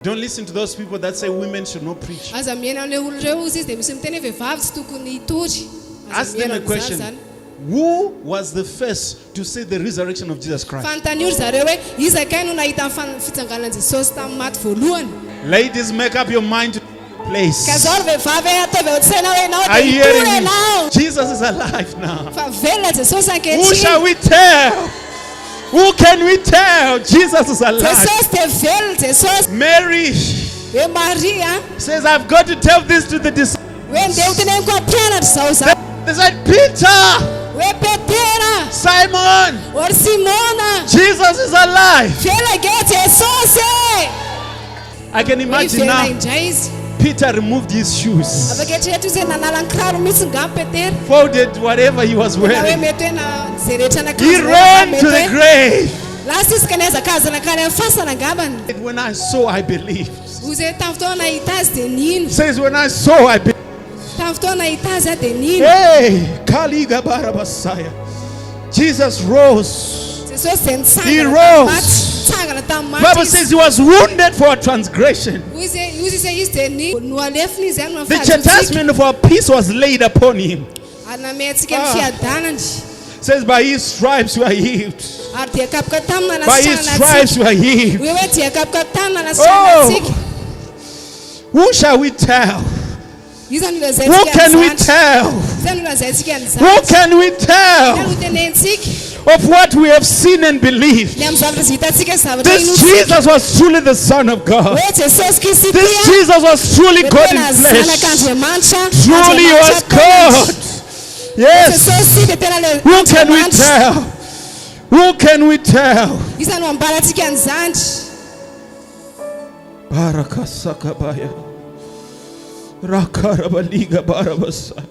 Don't listen to those people that say women should not preach. Ask them a question. Who was the first to say the resurrection of Jesus Christ? Ladies, make up your mind to place. Are you hearing me? Jesus is alive now. Who shall we tell? Who can we tell? Jesus is alive. Mary says, I've got to tell this to the disciples. They said, Peter, Simon, Jesus is alive. I can imagine now. Peter removed his shoes, folded whatever he was wearing. He ran to the grave. When I saw, I believed. Says, when I saw, I believed. Hey, Kaliga Barabasaya. Jesus rose. He rose. The Bible says he was wounded for our transgression. The chastisement of our peace was laid upon him. Says by his stripes we are healed. By his stripes we are healed. Oh, who shall we tell? Who can we tell? Who can we tell of what we have seen and believed? This Jesus was truly the Son of God. This Jesus was truly God in flesh. Truly he was God. Yes. Who can we tell? Who can we tell? Barakasakabaya. Rakarabaliga barabasa.